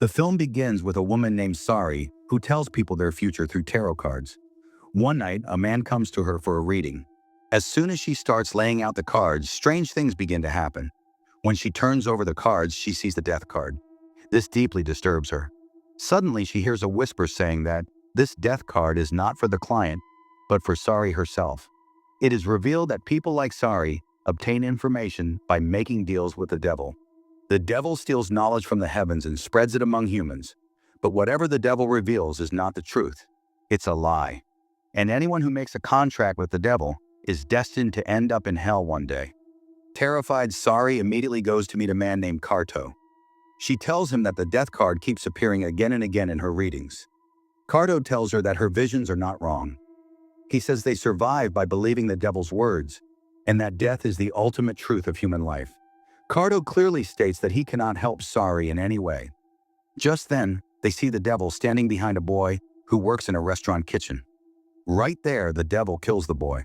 The film begins with a woman named Sari who tells people their future through tarot cards. One night, a man comes to her for a reading. As soon as she starts laying out the cards, strange things begin to happen. When she turns over the cards, she sees the death card. This deeply disturbs her. Suddenly, she hears a whisper saying that this death card is not for the client, but for Sari herself. It is revealed that people like Sari obtain information by making deals with the devil. The devil steals knowledge from the heavens and spreads it among humans. But whatever the devil reveals is not the truth. It's a lie. And anyone who makes a contract with the devil is destined to end up in hell one day. Terrified, Sari immediately goes to meet a man named Carto. She tells him that the death card keeps appearing again and again in her readings. Carto tells her that her visions are not wrong. He says they survive by believing the devil's words, and that death is the ultimate truth of human life. Carto clearly states that he cannot help Sari in any way. Just then, they see the devil standing behind a boy who works in a restaurant kitchen. Right there, the devil kills the boy.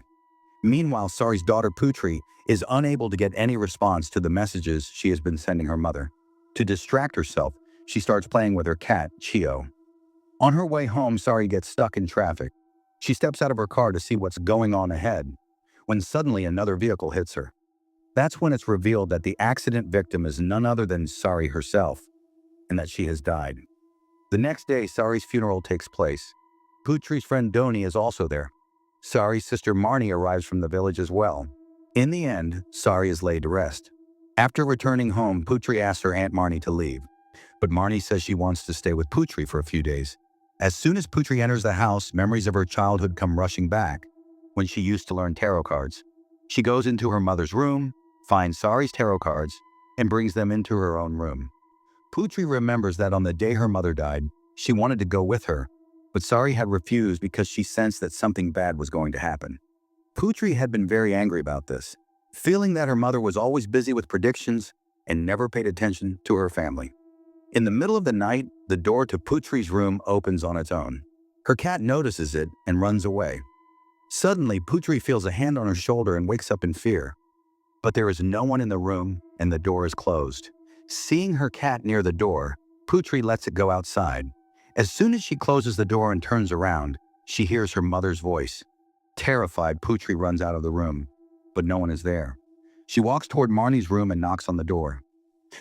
Meanwhile, Sari's daughter Putri is unable to get any response to the messages she has been sending her mother. To distract herself, she starts playing with her cat, Chio. On her way home, Sari gets stuck in traffic. She steps out of her car to see what's going on ahead, when suddenly another vehicle hits her. That's when it's revealed that the accident victim is none other than Sari herself, and that she has died. The next day, Sari's funeral takes place. Putri's friend Doni is also there. Sari's sister Marnie arrives from the village as well. In the end, Sari is laid to rest. After returning home, Putri asks her Aunt Marnie to leave, but Marnie says she wants to stay with Putri for a few days. As soon as Putri enters the house, memories of her childhood come rushing back when she used to learn tarot cards. She goes into her mother's room, finds Sari's tarot cards, and brings them into her own room. Putri remembers that on the day her mother died, she wanted to go with her, but Sari had refused because she sensed that something bad was going to happen. Putri had been very angry about this, feeling that her mother was always busy with predictions and never paid attention to her family. In the middle of the night, the door to Putri's room opens on its own. Her cat notices it and runs away. Suddenly, Putri feels a hand on her shoulder and wakes up in fear. But there is no one in the room and the door is closed. Seeing her cat near the door, Putri lets it go outside. As soon as she closes the door and turns around, she hears her mother's voice. Terrified, Putri runs out of the room, but no one is there. She walks toward Marnie's room and knocks on the door.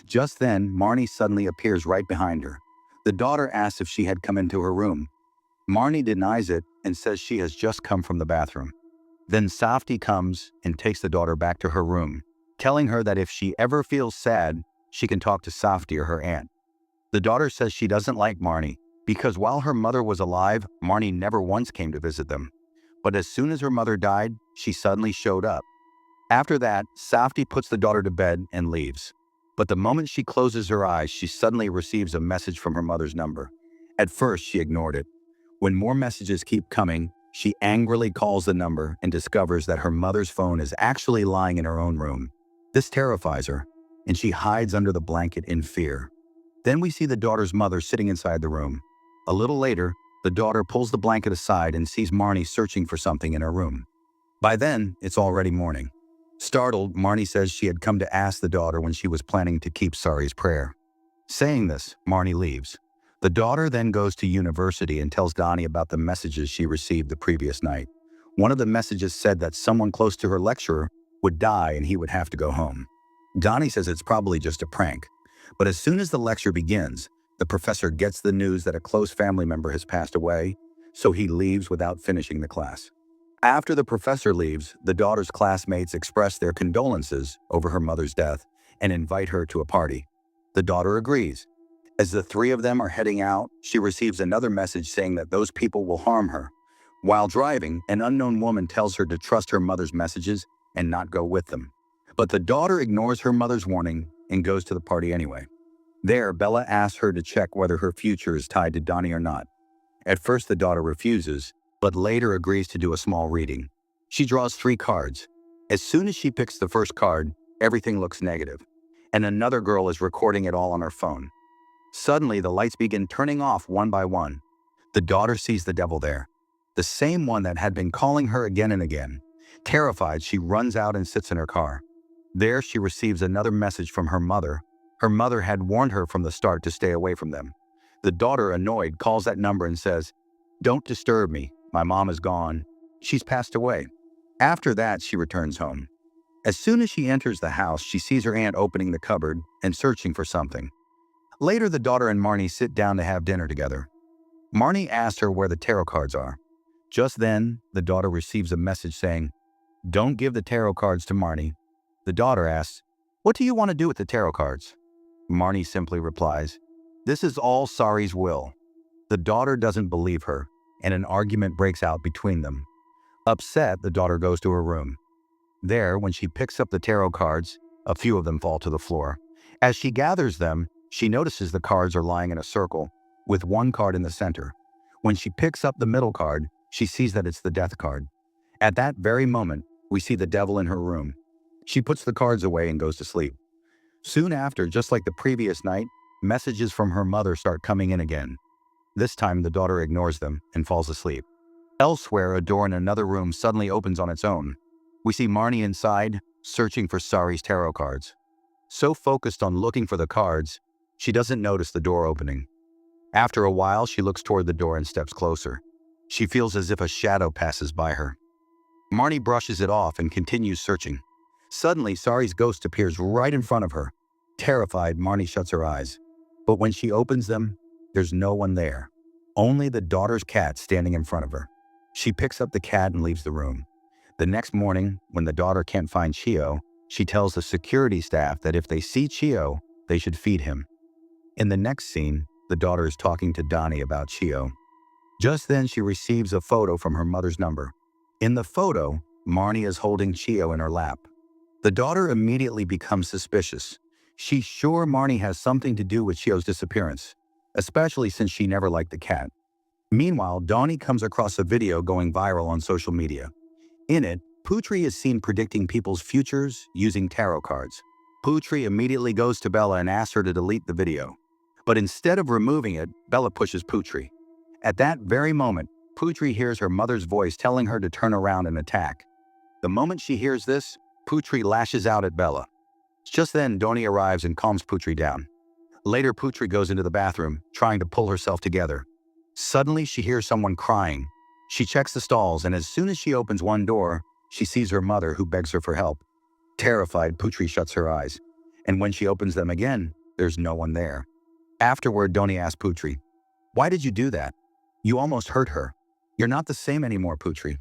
Just then, Marnie suddenly appears right behind her. The daughter asks if she had come into her room. Marnie denies it and says she has just come from the bathroom. Then Safti comes and takes the daughter back to her room, telling her that if she ever feels sad, she can talk to Safti or her aunt. The daughter says she doesn't like Marnie because while her mother was alive, Marnie never once came to visit them. But as soon as her mother died, she suddenly showed up. After that, Safti puts the daughter to bed and leaves. But the moment she closes her eyes, she suddenly receives a message from her mother's number. At first, she ignored it. When more messages keep coming, she angrily calls the number and discovers that her mother's phone is actually lying in her own room. This terrifies her, and she hides under the blanket in fear. Then we see the daughter's mother sitting inside the room. A little later, the daughter pulls the blanket aside and sees Marnie searching for something in her room. By then, it's already morning. Startled, Marnie says she had come to ask the daughter when she was planning to keep Sari's prayer. Saying this, Marnie leaves. The daughter then goes to university and tells Donnie about the messages she received the previous night. One of the messages said that someone close to her lecturer would die and he would have to go home. Donnie says it's probably just a prank. But as soon as the lecture begins, the professor gets the news that a close family member has passed away, so he leaves without finishing the class. After the professor leaves, the daughter's classmates express their condolences over her mother's death and invite her to a party. The daughter agrees. As the three of them are heading out, she receives another message saying that those people will harm her. While driving, an unknown woman tells her to trust her mother's messages and not go with them. But the daughter ignores her mother's warning and goes to the party anyway. There, Bella asks her to check whether her future is tied to Donnie or not. At first, the daughter refuses, but later agrees to do a small reading. She draws 3 cards. As soon as she picks the first card, everything looks negative, and another girl is recording it all on her phone. Suddenly, the lights begin turning off one by one. The daughter sees the devil there, the same one that had been calling her again and again. Terrified, she runs out and sits in her car. There, she receives another message from her mother. Her mother had warned her from the start to stay away from them. The daughter, annoyed, calls that number and says, "Don't disturb me. My mom is gone. She's passed away." After that, she returns home. As soon as she enters the house, she sees her aunt opening the cupboard and searching for something. Later, the daughter and Marnie sit down to have dinner together. Marnie asks her where the tarot cards are. Just then, the daughter receives a message saying, "Don't give the tarot cards to Marnie." The daughter asks, "What do you want to do with the tarot cards?" Marnie simply replies, "This is all Sari's will." The daughter doesn't believe her, and an argument breaks out between them. Upset, the daughter goes to her room. There, when she picks up the tarot cards, a few of them fall to the floor. As she gathers them, she notices the cards are lying in a circle, with one card in the center. When she picks up the middle card, she sees that it's the death card. At that very moment, we see the devil in her room. She puts the cards away and goes to sleep. Soon after, just like the previous night, messages from her mother start coming in again. This time, the daughter ignores them and falls asleep. Elsewhere, a door in another room suddenly opens on its own. We see Marnie inside, searching for Sari's tarot cards. So focused on looking for the cards, she doesn't notice the door opening. After a while, she looks toward the door and steps closer. She feels as if a shadow passes by her. Marnie brushes it off and continues searching. Suddenly, Sari's ghost appears right in front of her. Terrified, Marnie shuts her eyes. But when she opens them, there's no one there. Only the daughter's cat standing in front of her. She picks up the cat and leaves the room. The next morning, when the daughter can't find Chio, she tells the security staff that if they see Chio, they should feed him. In the next scene, the daughter is talking to Donnie about Chio. Just then, she receives a photo from her mother's number. In the photo, Marnie is holding Chio in her lap. The daughter immediately becomes suspicious. She's sure Marnie has something to do with Chio's disappearance, especially since she never liked the cat. Meanwhile, Donnie comes across a video going viral on social media. In it, Putri is seen predicting people's futures using tarot cards. Putri immediately goes to Bella and asks her to delete the video. But instead of removing it, Bella pushes Putri. At that very moment, Putri hears her mother's voice telling her to turn around and attack. The moment she hears this, Putri lashes out at Bella. Just then, Donnie arrives and calms Putri down. Later, Putri goes into the bathroom, trying to pull herself together. Suddenly, she hears someone crying. She checks the stalls, and as soon as she opens one door, she sees her mother, who begs her for help. Terrified, Putri shuts her eyes, and when she opens them again, there's no one there. Afterward, Donnie asks Putri, "Why did you do that? You almost hurt her. You're not the same anymore, Putri."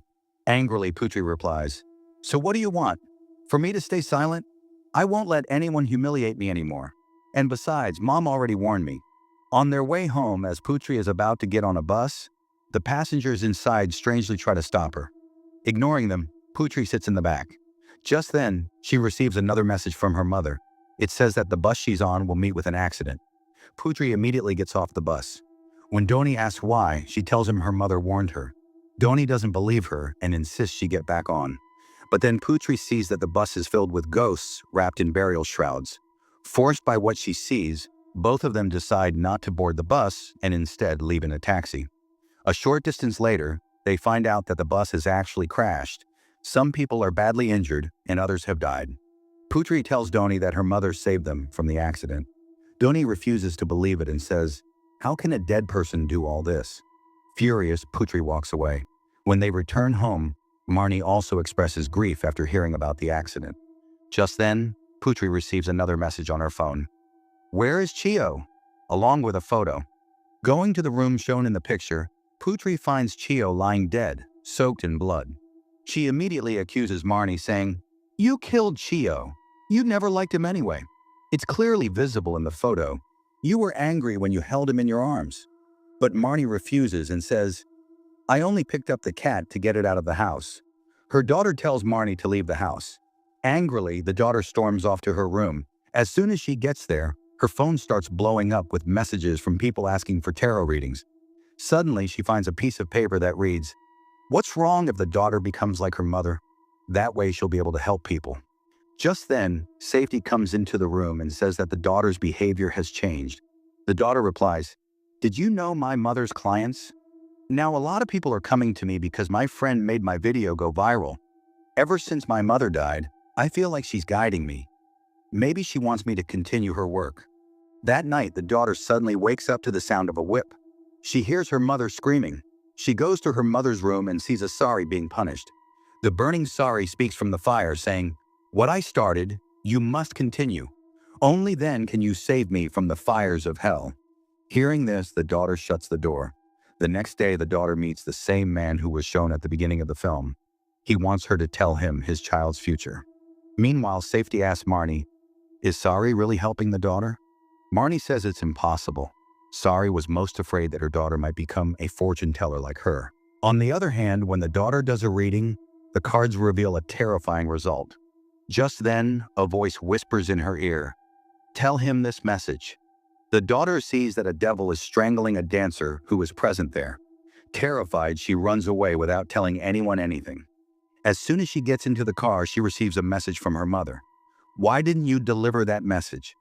Angrily, Putri replies, "So what do you want? For me to stay silent? I won't let anyone humiliate me anymore. And besides, Mom already warned me." On their way home, as Putri is about to get on a bus, the passengers inside strangely try to stop her. Ignoring them, Putri sits in the back. Just then, she receives another message from her mother. It says that the bus she's on will meet with an accident. Putri immediately gets off the bus. When Donnie asks why, she tells him her mother warned her. Donnie doesn't believe her and insists she get back on. But then Putri sees that the bus is filled with ghosts wrapped in burial shrouds. Forced by what she sees, both of them decide not to board the bus and instead leave in a taxi. A short distance later, they find out that the bus has actually crashed. Some people are badly injured and others have died. Putri tells Donnie that her mother saved them from the accident. Donnie refuses to believe it and says, "How can a dead person do all this?" Furious, Putri walks away. When they return home, Marnie also expresses grief after hearing about the accident. Just then, Putri receives another message on her phone. "Where is Chio?" along with a photo. Going to the room shown in the picture, Putri finds Chio lying dead, soaked in blood. She immediately accuses Marnie, saying, "You killed Chio. You never liked him anyway. It's clearly visible in the photo. You were angry when you held him in your arms." But Marnie refuses and says, "I only picked up the cat to get it out of the house." Her daughter tells Marnie to leave the house. Angrily, the daughter storms off to her room. As soon as she gets there, her phone starts blowing up with messages from people asking for tarot readings. Suddenly, she finds a piece of paper that reads, "What's wrong if the daughter becomes like her mother? That way she'll be able to help people." Just then, Safety comes into the room and says that the daughter's behavior has changed. The daughter replies, "Did you know my mother's clients? Now a lot of people are coming to me because my friend made my video go viral. Ever since my mother died, I feel like she's guiding me. Maybe she wants me to continue her work." That night, the daughter suddenly wakes up to the sound of a whip. She hears her mother screaming. She goes to her mother's room and sees a Sari being punished. The burning Sari speaks from the fire, saying, "What I started, you must continue. Only then can you save me from the fires of hell." Hearing this, the daughter shuts the door. The next day, the daughter meets the same man who was shown at the beginning of the film. He wants her to tell him his child's future. Meanwhile, Safety asks Marnie, "Is Sari really helping the daughter?" Marnie says it's impossible. Sari was most afraid that her daughter might become a fortune teller like her. On the other hand, when the daughter does a reading, the cards reveal a terrifying result. Just then, a voice whispers in her ear, "Tell him this message." The daughter sees that a devil is strangling a dancer who is present there. Terrified, she runs away without telling anyone anything. As soon as she gets into the car, she receives a message from her mother. "Why didn't you deliver that message?"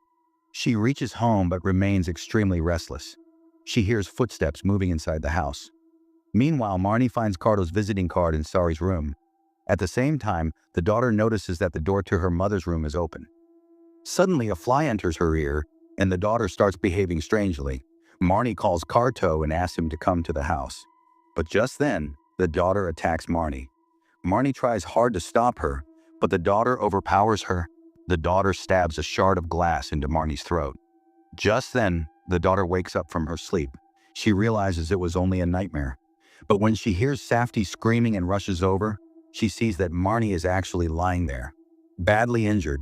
She reaches home but remains extremely restless. She hears footsteps moving inside the house. Meanwhile, Marnie finds Cardo's visiting card in Sari's room. At the same time, the daughter notices that the door to her mother's room is open. Suddenly, a fly enters her ear, and the daughter starts behaving strangely. Marnie calls Carto and asks him to come to the house. But just then, the daughter attacks Marnie. Marnie tries hard to stop her, but the daughter overpowers her. The daughter stabs a shard of glass into Marnie's throat. Just then, the daughter wakes up from her sleep. She realizes it was only a nightmare. But when she hears Safty screaming and rushes over, she sees that Marnie is actually lying there, badly injured,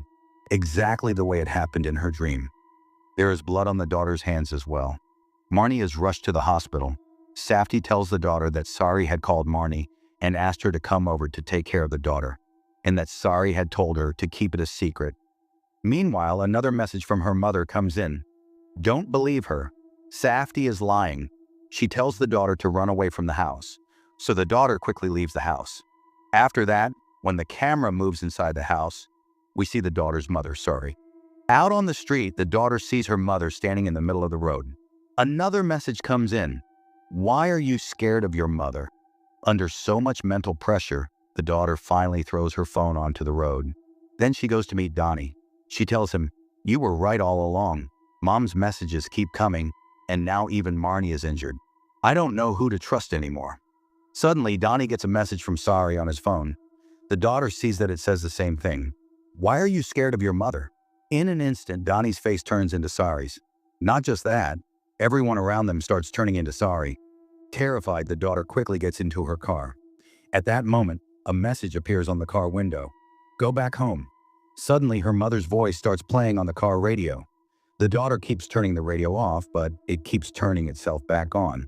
exactly the way it happened in her dream. There is blood on the daughter's hands as well. Marnie is rushed to the hospital. Safty tells the daughter that Sari had called Marnie and asked her to come over to take care of the daughter, and that Sari had told her to keep it a secret. Meanwhile, another message from her mother comes in. "Don't believe her. Safty is lying." She tells the daughter to run away from the house, so the daughter quickly leaves the house. After that, when the camera moves inside the house, we see the daughter's mother, Sari. Out on the street, the daughter sees her mother standing in the middle of the road. Another message comes in. "Why are you scared of your mother?" Under so much mental pressure, the daughter finally throws her phone onto the road. Then she goes to meet Donnie. She tells him, "You were right all along. Mom's messages keep coming, and now even Marnie is injured. I don't know who to trust anymore." Suddenly, Donnie gets a message from Sari on his phone. The daughter sees that it says the same thing. "Why are you scared of your mother?" In an instant, Donnie's face turns into Sari's. Not just that, everyone around them starts turning into Sari. Terrified, the daughter quickly gets into her car. At that moment, a message appears on the car window. "Go back home." Suddenly, her mother's voice starts playing on the car radio. The daughter keeps turning the radio off, but it keeps turning itself back on.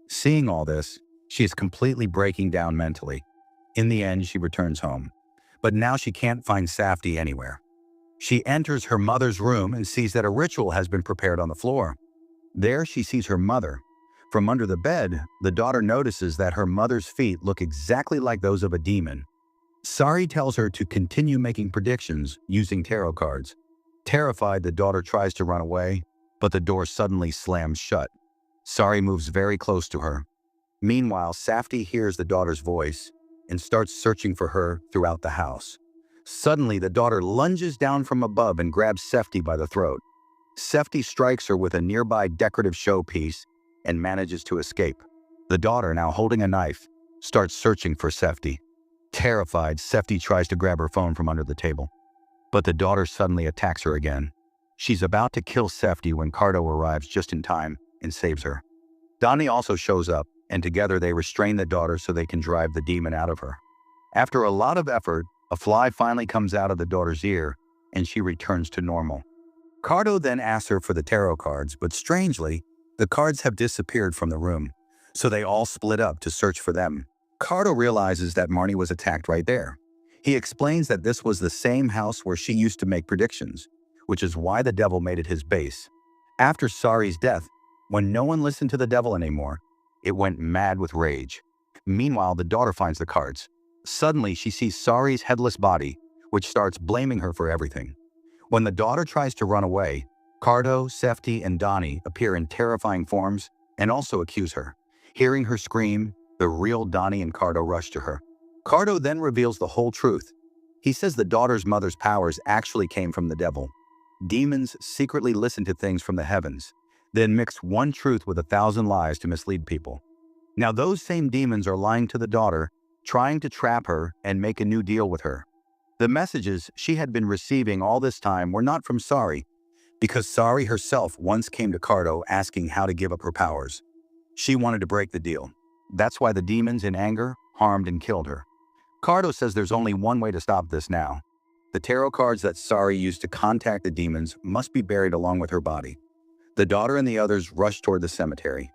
Seeing all this, she is completely breaking down mentally. In the end, she returns home. But now she can't find Safty anywhere. She enters her mother's room and sees that a ritual has been prepared on the floor. There she sees her mother. From under the bed, the daughter notices that her mother's feet look exactly like those of a demon. Sari tells her to continue making predictions using tarot cards. Terrified, the daughter tries to run away, but the door suddenly slams shut. Sari moves very close to her. Meanwhile, Safty hears the daughter's voice and starts searching for her throughout the house. Suddenly, the daughter lunges down from above and grabs Safty by the throat. Safty strikes her with a nearby decorative showpiece and manages to escape. The daughter, now holding a knife, starts searching for Safty. Terrified, Safty tries to grab her phone from under the table. But the daughter suddenly attacks her again. She's about to kill Safty when Cardo arrives just in time and saves her. Donnie also shows up, and together they restrain the daughter so they can drive the demon out of her. After a lot of effort, a fly finally comes out of the daughter's ear, and she returns to normal. Cardo then asks her for the tarot cards, but strangely, the cards have disappeared from the room, so they all split up to search for them. Cardo realizes that Marnie was attacked right there. He explains that this was the same house where she used to make predictions, which is why the devil made it his base. After Sari's death, when no one listened to the devil anymore, it went mad with rage. Meanwhile, the daughter finds the cards. Suddenly, she sees Sari's headless body, which starts blaming her for everything. When the daughter tries to run away, Cardo, Safty, and Donnie appear in terrifying forms and also accuse her. Hearing her scream, the real Donnie and Cardo rush to her. Cardo then reveals the whole truth. He says the daughter's mother's powers actually came from the devil. Demons secretly listen to things from the heavens, then mix one truth with 1,000 lies to mislead people. Now those same demons are lying to the daughter, trying to trap her and make a new deal with her. The messages she had been receiving all this time were not from Sari, because Sari herself once came to Cardo asking how to give up her powers. She wanted to break the deal. That's why the demons, in anger, harmed and killed her. Cardo says there's only one way to stop this now. The tarot cards that Sari used to contact the demons must be buried along with her body. The daughter and the others rush toward the cemetery.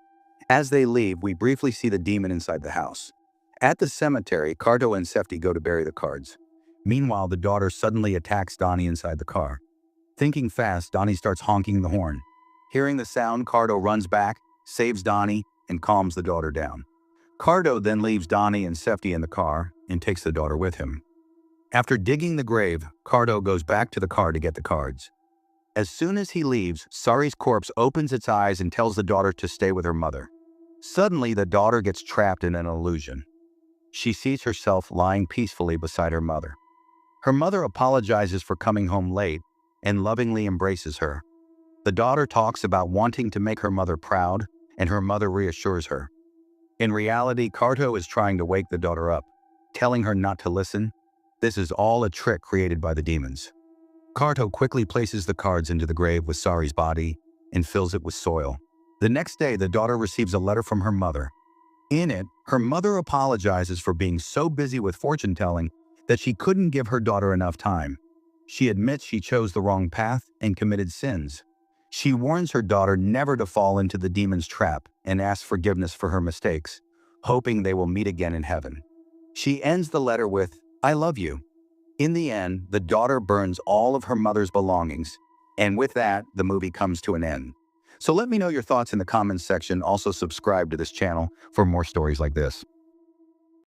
As they leave, we briefly see the demon inside the house. At the cemetery, Cardo and Sefti go to bury the cards. Meanwhile, the daughter suddenly attacks Donnie inside the car. Thinking fast, Donnie starts honking the horn. Hearing the sound, Cardo runs back, saves Donnie, and calms the daughter down. Cardo then leaves Donnie and Sefti in the car and takes the daughter with him. After digging the grave, Cardo goes back to the car to get the cards. As soon as he leaves, Sari's corpse opens its eyes and tells the daughter to stay with her mother. Suddenly, the daughter gets trapped in an illusion. She sees herself lying peacefully beside her mother. Her mother apologizes for coming home late and lovingly embraces her. The daughter talks about wanting to make her mother proud, and her mother reassures her. In reality, Cardo is trying to wake the daughter up, telling her not to listen. This is all a trick created by the demons. Cardo quickly places the cards into the grave with Sari's body and fills it with soil. The next day, the daughter receives a letter from her mother. In it, her mother apologizes for being so busy with fortune-telling that she couldn't give her daughter enough time. She admits she chose the wrong path and committed sins. She warns her daughter never to fall into the demon's trap and asks forgiveness for her mistakes, hoping they will meet again in heaven. She ends the letter with, "I love you." In the end, the daughter burns all of her mother's belongings, and with that, the movie comes to an end. So let me know your thoughts in the comments section. Also subscribe to this channel for more stories like this.